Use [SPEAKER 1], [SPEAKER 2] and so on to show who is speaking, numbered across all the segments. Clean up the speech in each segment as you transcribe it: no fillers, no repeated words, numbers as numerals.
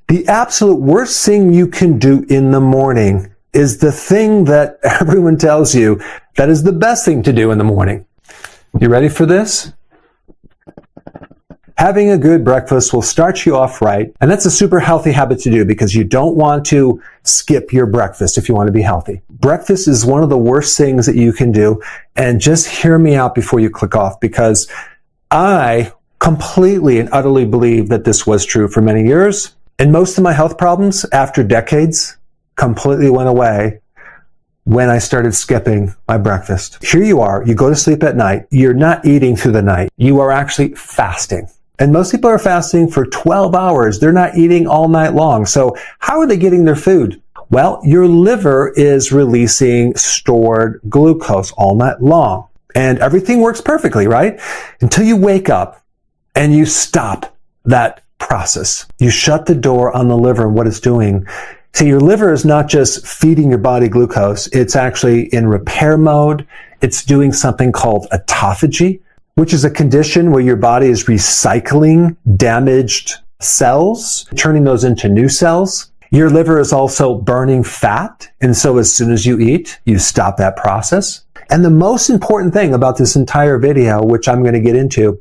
[SPEAKER 1] The absolute worst thing you can do in the morning is the thing that everyone tells you that is the best thing to do in the morning. You ready for this? Having a good breakfast will start you off right, and that's a super healthy habit to do because you don't want to skip your breakfast if you want to be healthy. Breakfast is one of the worst things that you can do, and just hear me out before you click off, because I completely and utterly believe that this was true for many years, and most of my health problems after decades completely went away when I started skipping my breakfast. Here you are, you go to sleep at night, you're not eating through the night, you are actually fasting. And most people are fasting for 12 hours. They're not eating all night long. So how are they getting their food? Well, your liver is releasing stored glucose all night long. And everything works perfectly, right? Until you wake up and you stop that process. You shut the door on the liver and what it's doing. See, your liver is not just feeding your body glucose. It's actually in repair mode. It's doing something called autophagy, which is a condition where your body is recycling damaged cells, turning those into new cells. Your liver is also burning fat. And so as soon as you eat, you stop that process. And the most important thing about this entire video, which I'm going to get into,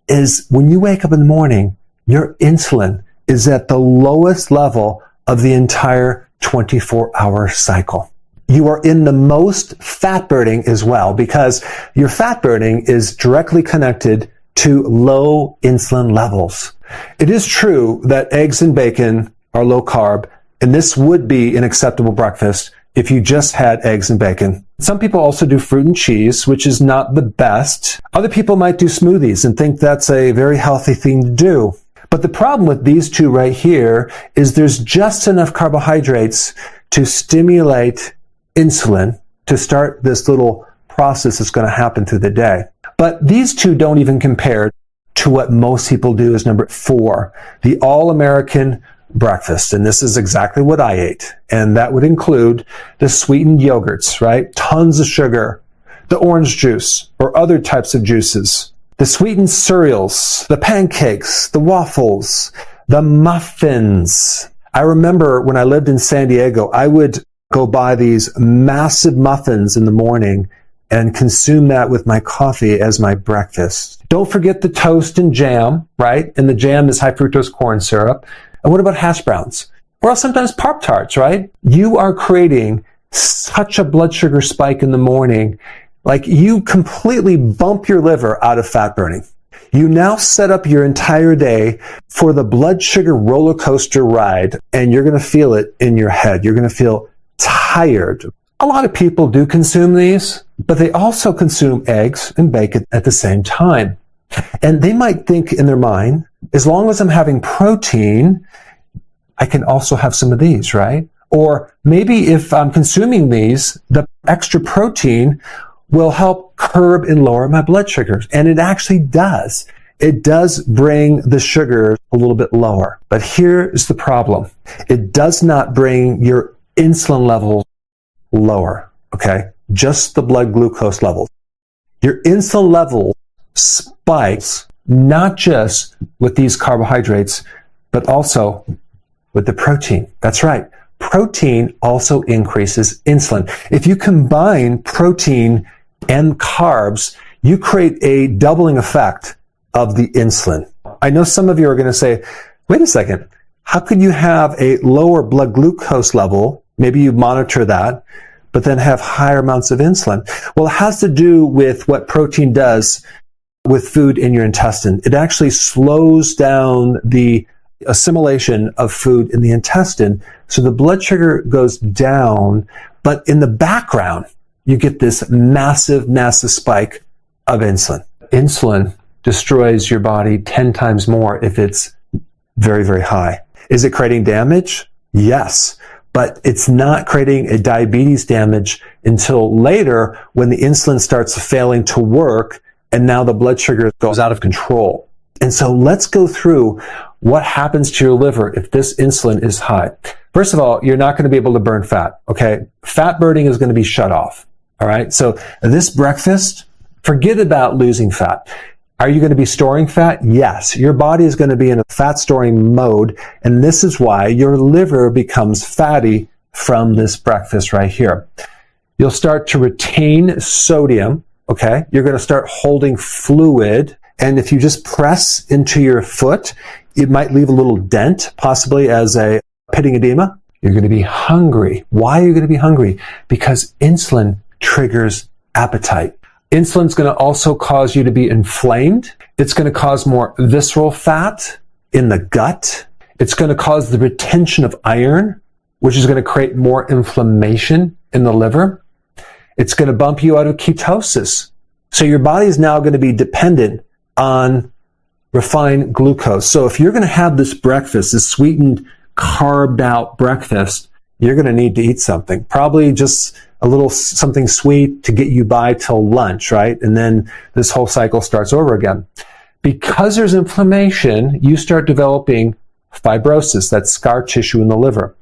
[SPEAKER 1] is when you wake up in the morning, your insulin is at the lowest level of the entire 24-hour cycle. You are in the most fat burning as well, because your fat burning is directly connected to low insulin levels. It is true that eggs and bacon are low carb, and this would be an acceptable breakfast if you just had eggs and bacon. Some people also do fruit and cheese, which is not the best. Other people might do smoothies and think that's a very healthy thing to do. But the problem with these two right here is there's just enough carbohydrates to stimulate insulin to start this little process that's going to happen through the day. But these two don't even compare to what most people do as number 4, the all-American breakfast. And this is exactly what I ate. And that would include the sweetened yogurts, right? Tons of sugar, the orange juice or other types of juices, the sweetened cereals, the pancakes, the waffles, the muffins. I remember when I lived in San Diego, I would go buy these massive muffins in the morning and consume that with my coffee as my breakfast. Don't forget the toast and jam, right? And the jam is high fructose corn syrup. And what about hash browns? Or sometimes Pop-Tarts, right? You are creating such a blood sugar spike in the morning, like you completely bump your liver out of fat burning. You now set up your entire day for the blood sugar roller coaster ride, and you're going to feel it in your head. You're going to feel tired. A lot of people do consume these, but they also consume eggs and bacon at the same time. And they might think in their mind, as long as I'm having protein, I can also have some of these, right? Or maybe if I'm consuming these, the extra protein will help curb and lower my blood sugars. And it actually does. It does bring the sugar a little bit lower. But here is the problem. It does not bring your insulin levels lower, okay? Just the blood glucose levels. Your insulin level spikes not just with these carbohydrates, but also with the protein. That's right. Protein also increases insulin. If you combine protein and carbs, you create a doubling effect of the insulin. I know some of you are going to say, wait a second, how could you have a lower blood glucose level? Maybe you monitor that, but then have higher amounts of insulin. Well, it has to do with what protein does with food in your intestine. It actually slows down the assimilation of food in the intestine, so the blood sugar goes down, but in the background, you get this massive, massive spike of insulin. Insulin destroys your body 10 times more if it's very, very high. Is it creating damage? Yes. But it's not creating a diabetes damage until later when the insulin starts failing to work and now the blood sugar goes out of control. And so let's go through what happens to your liver if this insulin is high. First of all, you're not going to be able to burn fat, okay? Fat burning is going to be shut off, all right? So this breakfast, forget about losing fat. Are you going to be storing fat? Yes. Your body is going to be in a fat storing mode, and this is why your liver becomes fatty from this breakfast right here. You'll start to retain sodium, okay? You're going to start holding fluid, and if you just press into your foot, it might leave a little dent, possibly as a pitting edema. You're going to be hungry. Why are you going to be hungry? Because insulin triggers appetite. Insulin's going to also cause you to be inflamed. It's going to cause more visceral fat in the gut. It's going to cause the retention of iron, which is going to create more inflammation in the liver. It's going to bump you out of ketosis. So your body is now going to be dependent on refined glucose. So if you're going to have this breakfast, this sweetened, carved out breakfast, you're going to need to eat something. Probably just a little something sweet to get you by till lunch, right? And then this whole cycle starts over again. Because there's inflammation, you start developing fibrosis, that's scar tissue in the liver.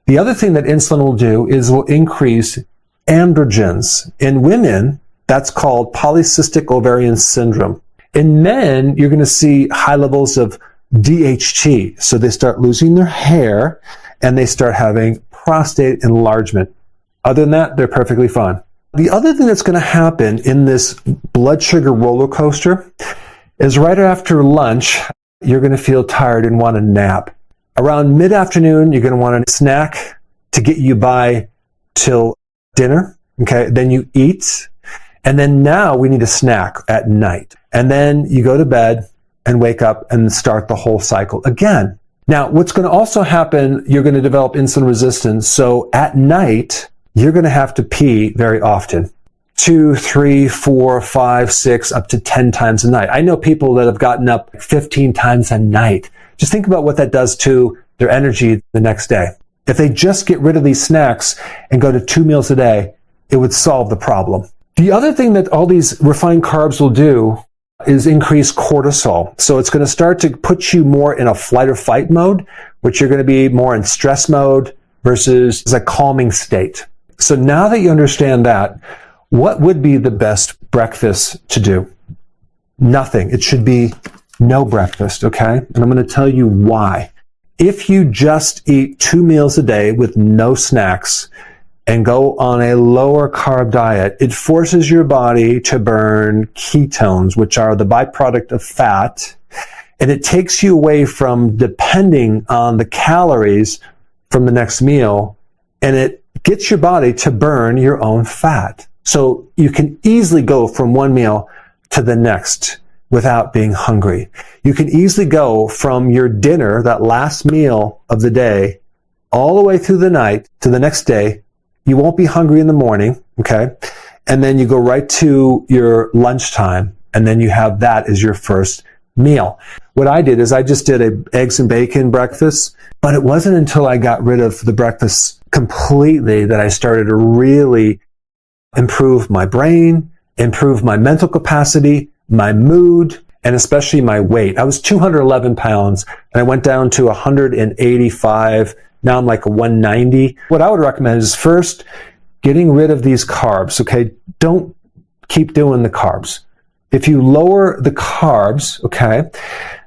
[SPEAKER 1] The other thing that insulin will do is will increase androgens. In women, that's called polycystic ovarian syndrome. In men, you're going to see high levels of DHT. So they start losing their hair and they start having prostate enlargement. Other than that, they're perfectly fine. The other thing that's going to happen in this blood sugar roller coaster is right after lunch, you're going to feel tired and want a nap. Around mid-afternoon, you're going to want a snack to get you by till dinner. Okay, then you eat. And then now we need a snack at night. And then you go to bed and wake up and start the whole cycle again. Now, what's going to also happen, you're going to develop insulin resistance. So at night, you're going to have to pee very often. 2, 3, 4, 5, 6, up to 10 times a night. I know people that have gotten up 15 times a night. Just think about what that does to their energy the next day. If they just get rid of these snacks and go to 2 meals a day, it would solve the problem. The other thing that all these refined carbs will do is increase cortisol. So it's going to start to put you more in a flight or fight mode, which you're going to be more in stress mode versus a calming state. So now that you understand that, what would be the best breakfast to do? Nothing. It should be no breakfast, okay? And I'm going to tell you why. If you just eat 2 meals a day with no snacks and go on a lower carb diet, it forces your body to burn ketones, which are the byproduct of fat, and it takes you away from depending on the calories from the next meal, and it gets your body to burn your own fat. So you can easily go from one meal to the next without being hungry. You can easily go from your dinner, that last meal of the day, all the way through the night to the next day. You won't be hungry in the morning, okay? And then you go right to your lunchtime, and then you have that as your first meal. What I did is I just did a eggs and bacon breakfast, but it wasn't until I got rid of the breakfast completely that I started to really improve my brain, improve my mental capacity, my mood, and especially my weight. I was 211 pounds, and I went down to 185. Now I'm like 190. What I would recommend is first getting rid of these carbs, okay? Don't keep doing the carbs. If you lower the carbs, okay,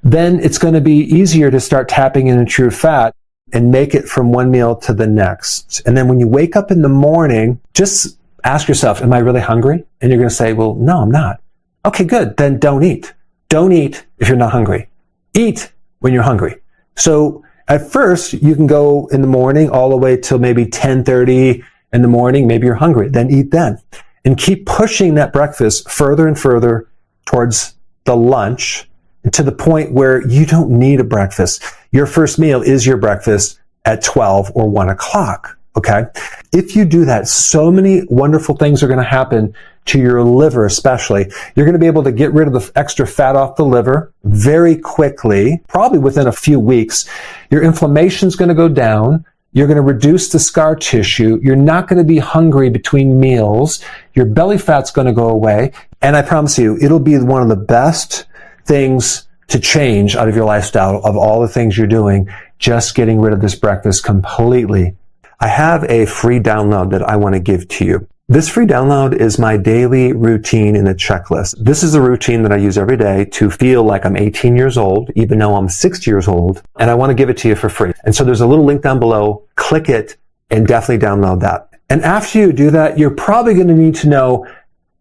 [SPEAKER 1] then it's going to be easier to start tapping into your fat and make it from one meal to the next. And then when you wake up in the morning, just ask yourself, am I really hungry? And you're going to say, well, no, I'm not. Okay, good. Then don't eat. Don't eat if you're not hungry. Eat when you're hungry. So at first, you can go in the morning all the way till maybe 10:30 in the morning. Maybe you're hungry. Then eat then. And keep pushing that breakfast further and further towards the lunch to the point where you don't need a breakfast. Your first meal is your breakfast at 12 or 1 o'clock. Okay? If you do that, so many wonderful things are going to happen to your liver especially. You're going to be able to get rid of the extra fat off the liver very quickly, probably within a few weeks. Your inflammation's going to go down. You're going to reduce the scar tissue. You're not going to be hungry between meals. Your belly fat's going to go away. And I promise you, it'll be one of the best things to change out of your lifestyle of all the things you're doing, just getting rid of this breakfast completely. I have a free download that I want to give to you. This free download is my daily routine in a checklist. This is a routine that I use every day to feel like I'm 18 years old, even though I'm 60 years old, and I want to give it to you for free. And so there's a little link down below. Click it and definitely download that. And after you do that, you're probably going to need to know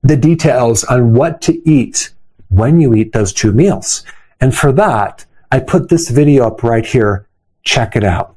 [SPEAKER 1] the details on what to eat when you eat those 2 meals. And for that, I put this video up right here. Check it out.